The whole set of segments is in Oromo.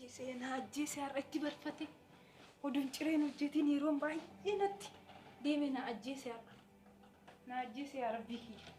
ajjeese har'atti barfate. Oduun cireen hojjetiin yeroon baay'ee natti deeme na ajjeese har'a. Na ajjeese yaa Rabbii kiyya.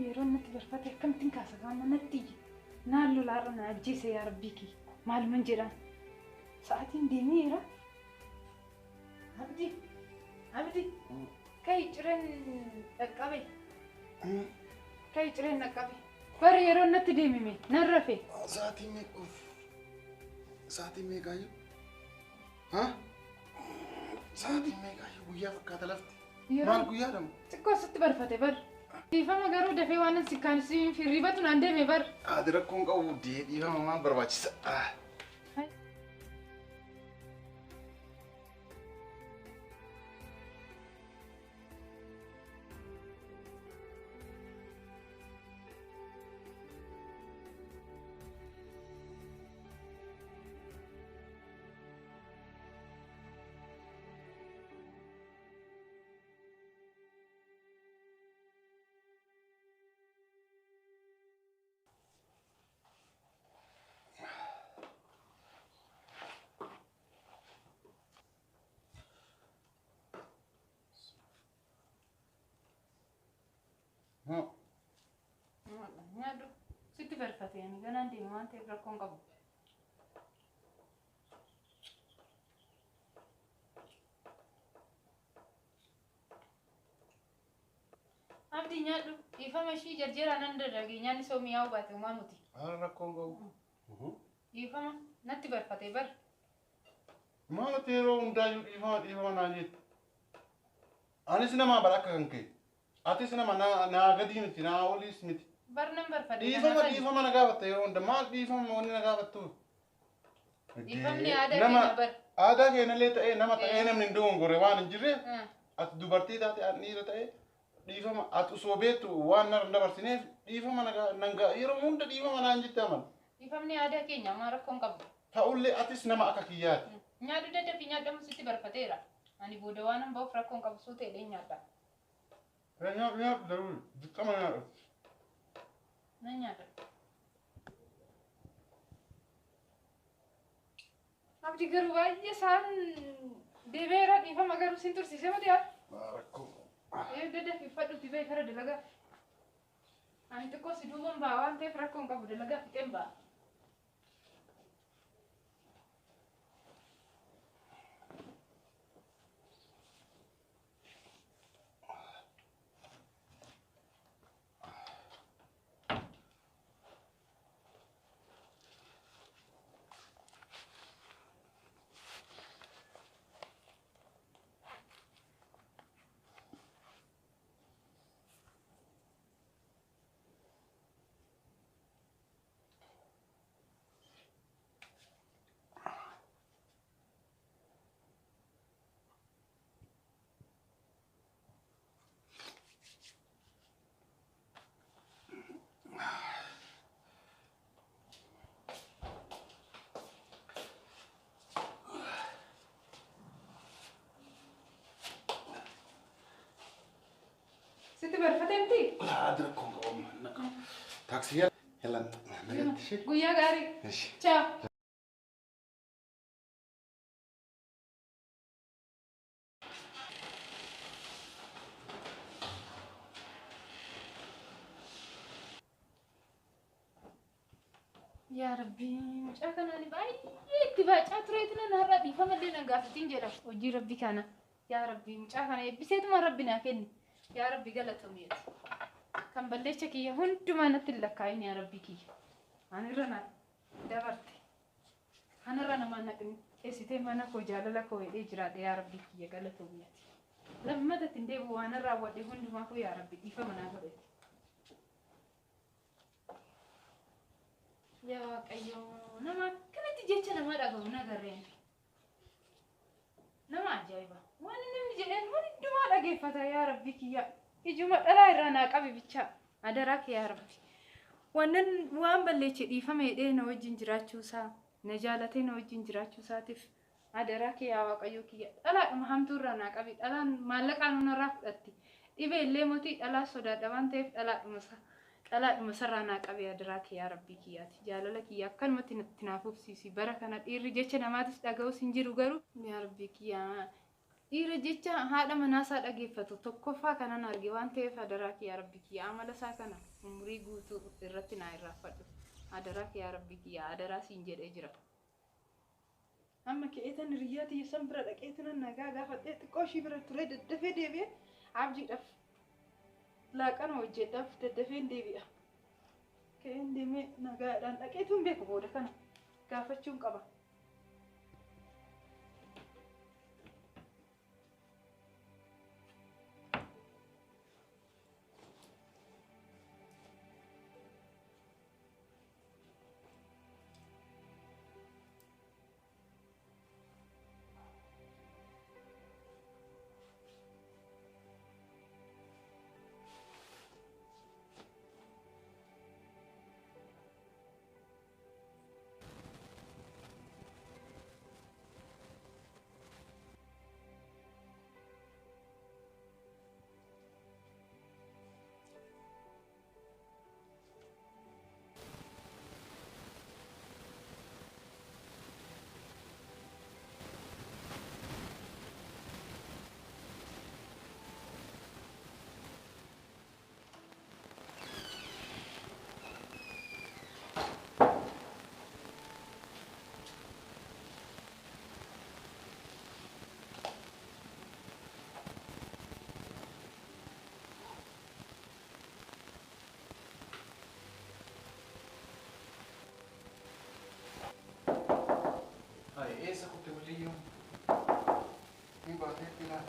Yeroon natti barfate akkamittiin kaasa gaama natti naallu laarra na ajjeese yaa Rabbii kiyya. Maaluman jedhaan sa'aatiin deemeera. Abdi kai cireen dhaqqabe. Kai cireen dhaqqabe. Bari yeroon natti deemime nan rafe. Sa'aatiin meeqaayyuu? Ha? Sa'aatiin meeqaayyuu guyyaa fakkaata lafti. Maal guyyaadhamu? Xiqqoo sitti barfate bar. Dhiifama garuu dafee waan si kan si firribatu naan deeme bar. Ati rakkoon qabu dhiifama maal barbaachisa? Nyadu sitti barfate yani ganaan deeme waan ta'eef rakkoon qabu. Abdi nyadu dhiifama ishii jarjera nan dadhage nyaanni soo mi'aawu baate uumaa nuti. Rakkoon qabu. Dhiifama natti barfate bar. Maal ati yeroo hundaayyuu dhiifama naan jettu? Anis nama baraka kan kee. Atis nama naa gadi miti naa oliis miti. Barnam barfate. Dhiifama na gaafatte yeroo hunda maal dhiifama wanni na gaafattu? Dhiifamni aadaa keenya bar. Aadaa keenyallee ta'ee nama ta'ee namni hin dogongorre waan hin jirre ati dubartii taate ati dhiira ta'ee dhiifama ati osoo beektu waan na dabarsineef dhiifama yeroo hunda dhiifama naan jette amala. Dhiifamni aadaa keenya amma rakkoon qabu. Ta'ullee atis nama akka kiyyaati. Nyaadu daddafi nyaadamu sitti barfateera. Ani booda waan hin ba'uuf rakkoon qabu suu ta'ee nyaadha. Nyaadhu daruu dirqama nyaadhu. Nan nyaadha. Abdi garuu baay'ee isaan deebi'eera dhiifama garuu sin tursiisee mati yaa. Rakkoo. Daddafi fadhuuti bahe kara dalagaa. Ani xiqqoo si duuban ba'a waan ta'eef rakkoon qabu dalagaa fixeen ba'a. Sitti barfateemti? لا أدرككم تاكسي يلا نقعد شيء Guyyaa gaarii. ماشي Ciao. Yaa Rabbii, mucaa kanaan baay'ee itti baacaa tureetina narraa dhiifamallee na gaafatiin jedha hojii Rabbi kana. Yaa Rabbii, mucaa kana eebbiseetuma Rabbi naa kenni. Yaa Rabbi galatoomiyati. Kan balleecha kiyya hundumaa natti hin lakkaa'in yaa Rabbi kiyya. Anirra na dabarte. Kanarra namaa naqni. Eessitee mana koo jaalala koo hidhee jiraadhe yaa Rabbi kiyya galatoomiyati. Lammatatti hin deebi'u waan irraa wadhe hundumaafuu yaa Rabbi dhiifama naa godhate. Yaa Waaqayyo, nama akkanatti jecha nama dhaga'u nagarreen. Nama ajaa'iba. Waan namni jedheen hundumaa dhageeffata yaa Rabbi kiyya. Ijuma dhalaa irraa naa qabi bichaa. Adaraa kee yaa Rabbi. Waan balleeche dhiifama hidhee na wajjin jiraachuusaa, na jaalatee na wajjin jiraachuusaatiif adaraa kee yaa Waaqayyo kiyya. Dhalaadhuma hamtuu irraa naa qabi. Dhalaan maallaqaan hunarraa fudhatti. Dhibee illee mootii dhalaa sodaadha waan ta'eef dhalaadhuma sarraa naa qabi adaraa kee yaa Rabbi kiyyaati. Jaalala kiyya akkanumatti natti naaf obsiisi. Bara kana dhiirri jecha namaatis dhaga'us hin jiru garuu yaa Rabbi kiyyaa. Dhiira jecha haadha manaasaa dhageeffatu tokkoffaa kanan arge waan ta'eef adaraa kee yaa Rabbi kiyyaa amala isaa kana umurii guutuu irratti naa irraanfadhu. Adaraa kee yaa Rabbi kiyyaa adaraa siin jedhee jira. Amma keetan hiriyyaa tiyya san bira dhaqeetan nagaa gaafadhee xiqqoo ishii bira ture daddafee deebi'ee abjiidhaaf laaqana hojjedhaaf daddafeen deebi'a. Keen deemee nagaadhaan dhaqeetuun beeku booda kana gaafachuun qaba. Esa كنت وليهم يبقى كده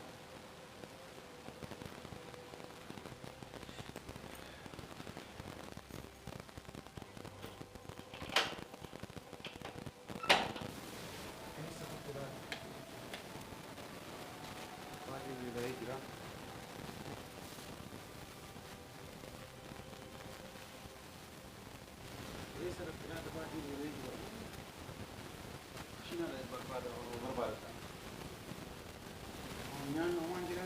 esa كنت بقى واجي اللي ده يجرا esa كنت بقى واجي اللي يجرا China es barbada o barbada. Mañana no van a llegar.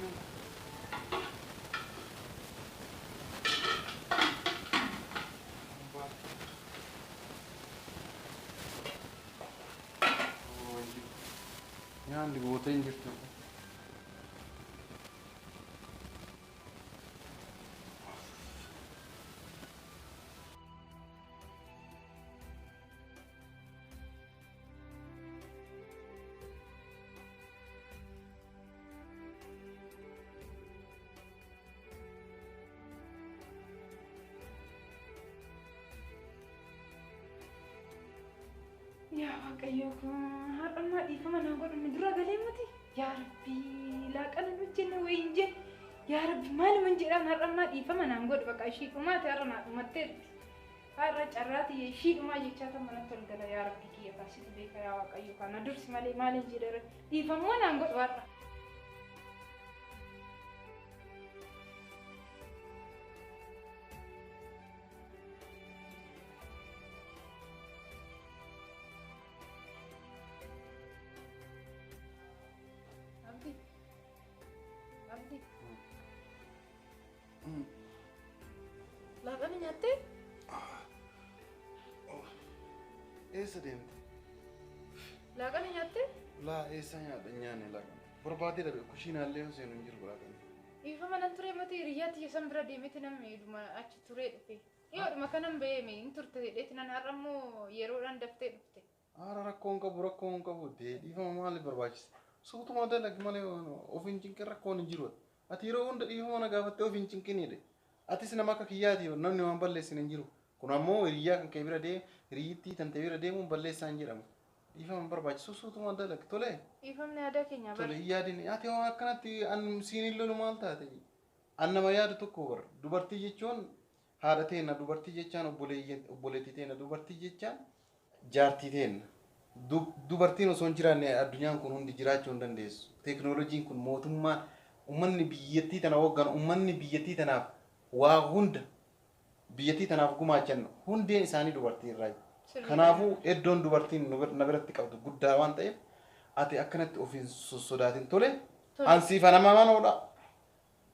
Yani bu otelin girdim. Yaa Waaqayyo kun har'ammaa dhiifama naa godhame dura galee miti. Yaa Rabbi laaqana hojjenne wayin je. Yaa Rabbi maaluma jedhaan har'ammaa dhiifama naan godhu bakka ishii dhumaate har'a naa dhumatteetti. Har'a carraati ishii dhumaa jechaa kan manatti ol gala yaa Rabbi kiyya kaasitu beeka yaa Waaqayyo kana dursi malee maalin jedhara dhiifamuu naan godhu har'a. eessa deemte? Laaqana nyaatte? Laa eessa nyaadha nyaanne laaqana. Barbaadee dhabe kushiinaallee seenu hin jiru laaqana. Dhiifama nan ture mati hiriyaatti san bira deemete namni dhuma achi ture dhufe. Dhiyoodhuma kanan beeme hin turte jedheeti nan har'a immoo yeroodhaan daftee dhufte. Haara rakkoon qabu dhiifama maaliif barbaachisa? Suutuma dalagi malee of hin cinqin rakkoon hin jiru. Ati yeroo hunda dhiifama na gaafattee of hin cinqinidhe. Atis nama akka kiyyaati namni waan balleessin hin jiru. Kun ammoo hiriyaa kan kee bira deemu hiriyyittii tan ta'e bira deemuun balleessaa hin jedhamu. Dhiifama barbaachisu suutuma dalagi tolee. Dhiifamni aadaa keenya Tole yaadini ati waan akkanatti an siin lolu maal taate? An nama yaadu tokko bara dubartii jechuun haadha teenna dubartii jechaan obboleettii teenna dubartii jechaan jaartii teenna. Dubartiin osoo hin jiraanne addunyaan kun hundi jiraachuu hin dandeessu. Teekinooloojiin kun mootummaan ummanni biyyattii tana hoggan ummanni biyyattii tanaaf waa hunda biyyattii tanaaf gumaachan hundeen isaanii dubartii irraa. Kanaafuu iddoon dubartiin na biratti qabdu guddaa waan ta'eef ati akkanatti ofiin sodaatin tole an siif amanamoodha.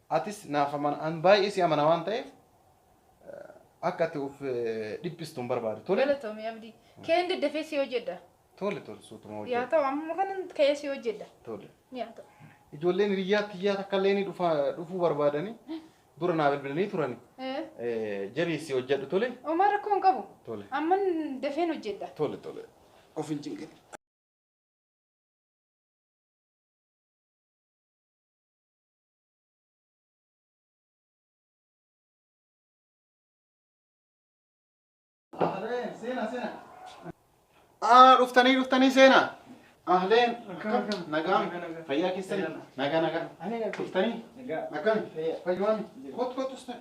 Atis naaf an baay'ee si amana waan ta'eef akka ati of dhiphistu hin barbaadu tole. Galatoomii abdii. Keen daddafee si hojjedha. Tole suutuma hojjedha. Yaa ta'u amma kanan ka'ee si hojjedha. Tole. Yaa ta'u. Ijoolleen hiriyaatti iyyaa takka illee dhufuu barbaadanii dura naa bilbilanii turani. Jabeessi hojjedhu tole. Omaa rakkoo hin qabu. Tole. Amman dafeen hojjedha. Tole. Of hin cinqin. Sena. Dhuftanii sena. Ahleen nagaan fayyaa keessanii nagaa dhuftanii nagaan fayyumami kottu usta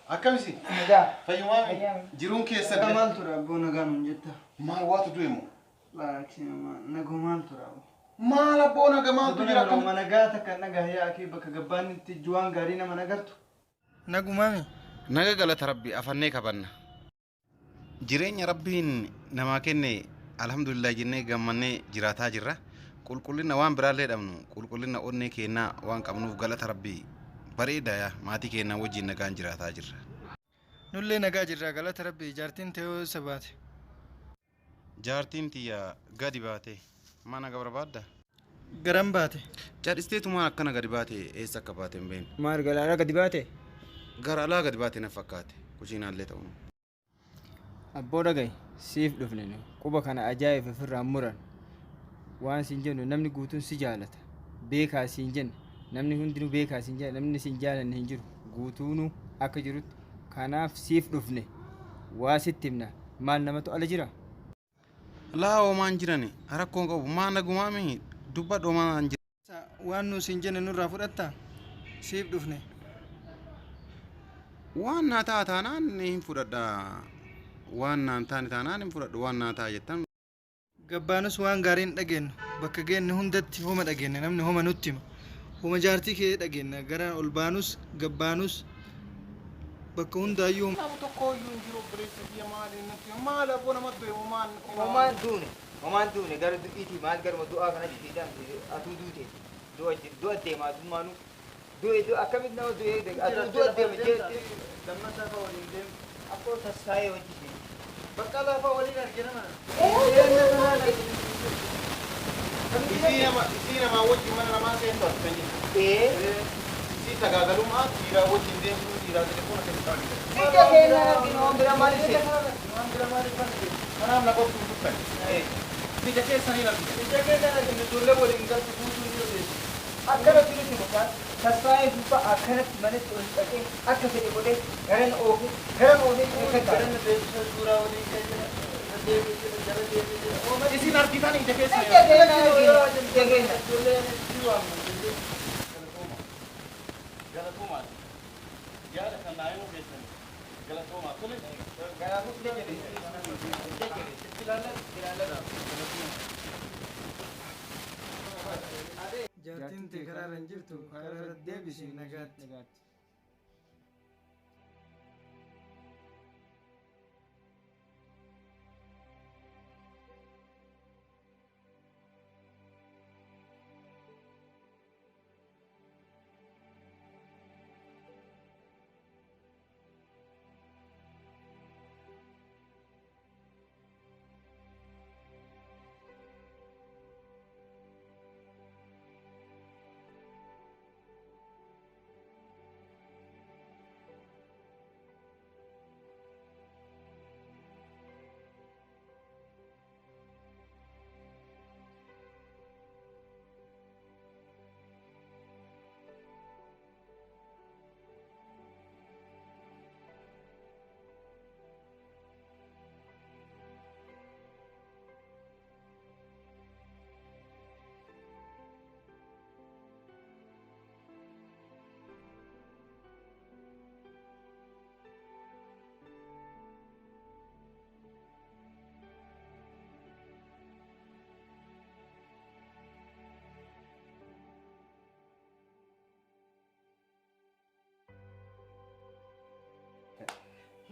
akkamisi nagaa fayyumami jiruun keessa maal tura abboo nagaan hin jetta maal waatu du'emu nagoo maal tura maal abboo nagaa maaltu jira akkam nagaa takka nagaa yaa akii bakka gabbaan itti juwaan gaarii nama nagartu nagumami naga galata rabbi afannee qabanna jireenya rabbiin namaa kenne alhamdulillah jennee gammannee jiraataa jirra. Qulqullina waan biraallee dhabnu qulqullina onnee keenyaa waan qabnuuf galata rabbii bareedaa maatii keenyaa wajjin nagaan jiraataa jirra. Nullee nagaa jirra galata rabbii jaartiin ta'uu sabaate. Jaartiin tiyya gadi baate mana gabra baadda. Garan baate. Cadhisteetumaan akkana gadi baate eessa akka baate hin beekne. Maal galaala gadi baate? Gara alaa gadi baate na fakkaate kushiinaallee ta'u. Abboo dhagaye siif dhufne quba kana ajaa'iba ofirraan muran waan siin jennu namni guutuun si jaalata beekaa siin jenna namni hundinuu beekaa siin jaalata namni siin jaalanne hin jiru guutuunuu akka jirutti kanaaf siif dhufne waa sitti himna maal namatu ala jira laa oomaan jirani rakkoon qabu maa nagumaami dubbadhu oomaan jira waan nu siin jenne nurraa fudhatta siif dhufne waan naa taataanaan hin fudhadha waan naan taane taanaan hin fudhadhu waan naa taa jettan gabbaanus waan gaariin dhageennu bakka geenne hundatti homa dhageenne namni homa nutti hima homa jaartii kee dhageenna gara ol baanus gabbaanus bakka hundaayyuu nama tokko iyyuu hin jiru obboleessa kiyya maaliin natti maal abboo namatti homaan duune gara du'iitii maal garuma du'aa kana jitiidhaan atuu duute du'a deemaa dummaanu du'e akkamitti nama du'e du'a deema jee lammataa fa'a waliin deemu akkoo tassaayee hojjite bakka lafa waliin argina isii namaa wajjin mana namaa seentu as kan jiru isii tagaagalumaa dhiiraa wajjin deemtu dhiiraa telefoona keessaa argite ija keenya arginu waan bira maaliif kanaaf na qoftu hin dubbanne ija keessanii argite ija keenya arginu ijoollee waliin galtu guutuu ni odeessu akkanatti nuti mukaan tassaayee duuba akkanatti manatti ol dhaqee akka fedhe godhee garan oofee garan beeksisa suuraa waliin keenya isin argitan ija keessanii ija keenya arginu ijoollee ni waamna galatoomaa yaada kan naayinuu keessanii galatoomaa tole garaafuuf ni jedhe jaartiin tee karaa irra hin jirtu karaa irra deebisi nagaatti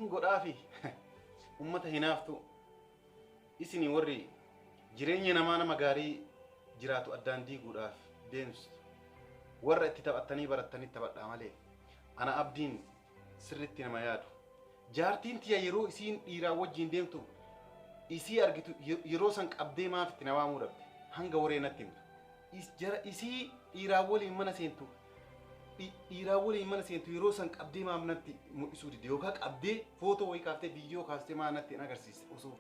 hin godhaafi ummata hinaaftu isinii warri jireenya namaa nama gaarii jiraatu addaan diiguudhaaf deemstu warra itti taphattanii barattanii taphadhaa malee ana abdiin sirriitti nama yaadu jaartiin tiya yeroo isiin dhiiraa wajjin deemtu isii argitu yeroo san qabdee maaf itti namaa muudabde hanga waree natti himtu isii dhiiraa waliin mana seentu yeroo san qabdee maaf natti mul'isuu dide yookaan qabdee footoo wayii kaaftee viidiyoo kaaftee maa natti hin agarsiiste osoo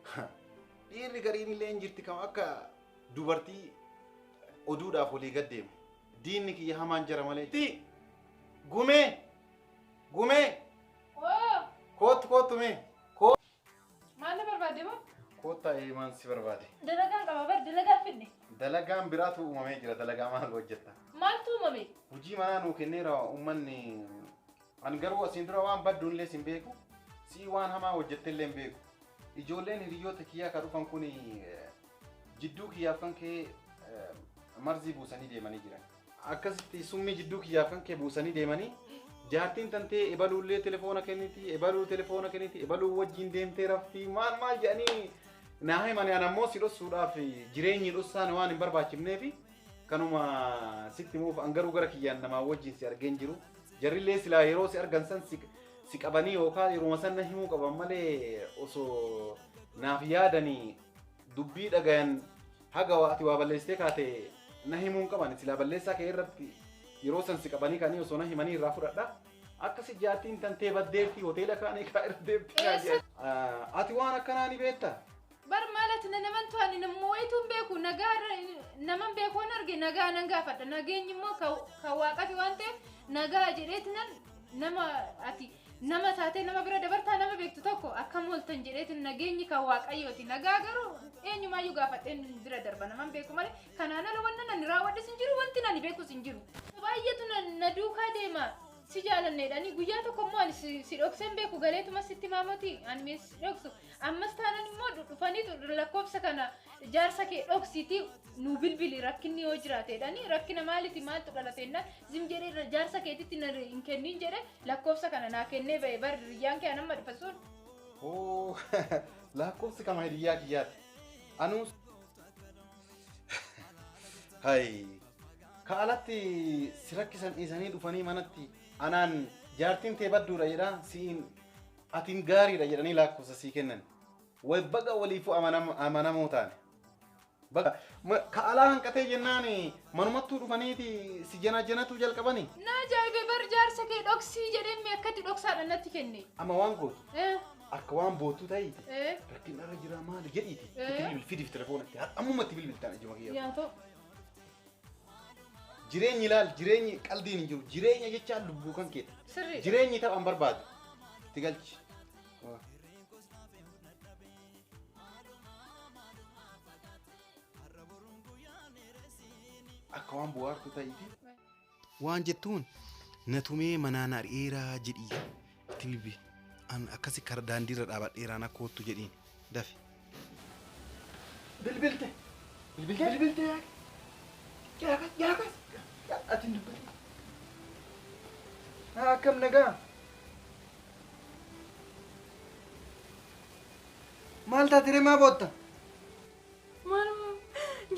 dhiirri gariin illee hin jirti kam akka dubartii oduudhaaf walii gaddeemu diinni kiyya hamaan jara malee gumee kootu mee maal na barbaade moo? koottaa eemaan si barbaade. Dalagaan qaba bar dalagaan finne. Dalagaan biraatu uumamee jira dalagaa maal hojjetta? Maaltu uumame? Hojii manaa nuu kenneera uummanni an garuu asiin dura waan badduun illee sin beeku si waan hamaa hojjette illee hin beeku. Ijoolleen hiriyoota kiyyaa kan dhufan kun jidduu kiyyaaf kan kee marzii buusanii deemanii jiran. Akkasitti summii jidduu kiyyaaf kan kee buusanii deemanii jaartiin tantee ebaluullee telefoona kenniti ebaluu wajjin deemtee rafti maal jedhanii naa himani an ammoo si dhossuudhaaf jireenyi dhossaan waan hin barbaachifneefi kanuma sitti muuf an garuu gara kiyyaan namaa wajjin si argeen jiru jarrillee silaa yeroo si argan san si qabanii yookaan yeruma san na himuu qaban malee osoo naaf yaadanii dubbii dhagayan haga ati waa balleessitee kaate na himuun qaban silaa balleessaa kee irratti yeroo san si qabanii kaanii osoo na himanii irraa fudhadha akkasi jaartiin tantee baddeerti hoteela kaanii kaa irra deemti ati waan akkanaa ni beektaa? Bar maalat naman tuani namoitu beeku nagaa naman beeku arge nagaa nan gaafadha nageenyi immoo ka waaqati waan ta'eef nagaa jedheetinan nama ati nama taatee nama bira dabartaa nama beektu tokko akkam waltan jedheetin nageenyi ka waaqayyooti nagaa garuu eenyumaayyuu gaafadheen bira darba naman beeku malee kanaan ala wanna nan raawwadhe sin jiru wanti nani beeku sin jiru baay'eetu na duukaa deema si jaalanneedhani guyyaa tokko immoo ani si dhokseen beeku galeetuma sitti maamoti ani mee si dhoksu ammas taanan immoo dhufanii lakkoofsa kana jaarsa kee dhoksiti nu bilbili rakkinni yoo jiraateedhani rakkina maaliti maaltu dhalateennaan zim jedhee jaarsa keetitti na hin kennin jedhe lakkoofsa kana naa kennee ba'e bar riyyaan kee anamma dhufa sun. Oo lakkoofsi kama hiriyaa kiyyaati anuu hay ka alatti si rakkisan dhiisanii dhufanii manatti anaan jaartiin tee badduudha jedha siin atiin gaariidha jedhanii lakkoofsa sii kennan way baga waliifuu amanamoo taane baga ka alaa hanqatee jennaan manumattuu dhufaniiti si janatu jalqabani naa jaayibe bar jaarsa kee dhoksii jedheen mee akkatti dhoksaadha natti kenne amma waan gootu akka waan bootuu ta'iti rakkin irra jira maali jedhiiti itti fidiif telefoonatti ammumatti bilbiltaan ijuma kiyya yaa ta'u jireenyi ilaal jireenyi qaldiin hin jiru jireenya jechaan lubbuu kan keeta sirrii jireenyi taphan barbaadu itti galchi akka waan bu'aartu ta'iti waan jettuun natumee manaan ari'eeraa jedhii tilbi an akkasi kara daandiirra dhaabadheeraan akka hoottu jedhiin dafi bilbilte jaakas atin dubbate akkam nagaa maal taatire maa bootta malu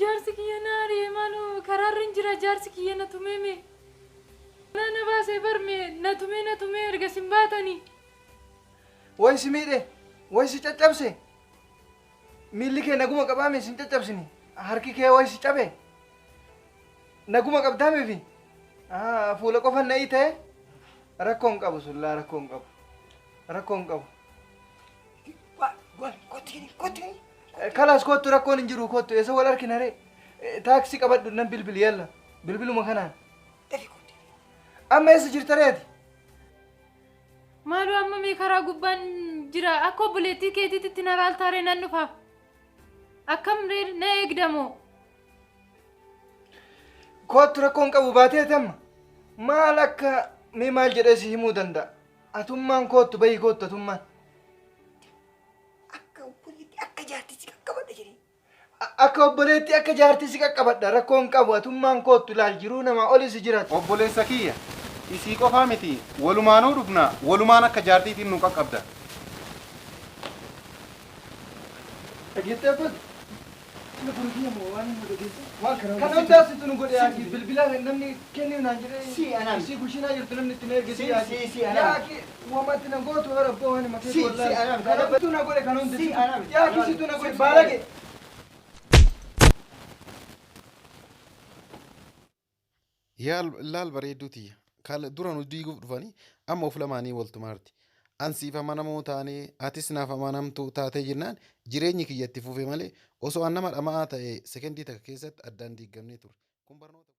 jaarsi kiyya naari malu karaarrin jira jaarsi kiyya na tumeme na baasee barme na tume erga sin baatanii way si miidhe way si caccabse miilli kee naguma qabaame sin caccabsini harki kee way si cabe naguma qabdaameefi fuula qofan na'ii ta'e rakkoon qabu sullaa rakkoon qabu kalaas kottu rakkoon hin jiru kottu eessa wal argina ree taaksii qabadhu nan bilbili yalla bilbiluma kanaan amma eessa jirta reeti maalu amma mee karaa gubbaan jira akka obboleettii keetiitti na raaltaaree nan dhufaaf akkam na eegdamoo kottu rakkoon qabu baateeti amma maal akka mee maal jedhee si himuu danda'a atummaan kottu bayii kottu atummaan akka obboleetti akka jaartii si qaqqabadha rakkoon qabu atummaan kottu laal jiruu namaa oli si jiraatu obboleessa kiyya isii qofaa miti walumaanuu dhufna walumaan akka jaartiitiin nu qaqqabda Dhageettee abbaa? Sila gurgiyya moo waan hin dhageesse? Waan kana hundaasitu nu godhe yaaki bilbila namni kennu naan jedhee. Si anam. Si kushinaa jirtu namni itti na erge Si, yaaki. si, anam. Yaaki wamatti na gootu yoo rabboo waan himatee Si, wallahi. si, anam. Kanatu na godhe kan hundi. Si, anam. Yaaki situ na godhe Si, baalage. Laal bareedduuti. Dura nu diiguuf dhufanii amma of lamaanii waltu maarti. Ansiif amanamoo taanee atis naaf amanamtuu taatee jennaan jireenyi kiyyatti fufe malee osoo an nama dhama'aa ta'e sekendii takka keessatti addaan diigamnee ture. Kun barnoota.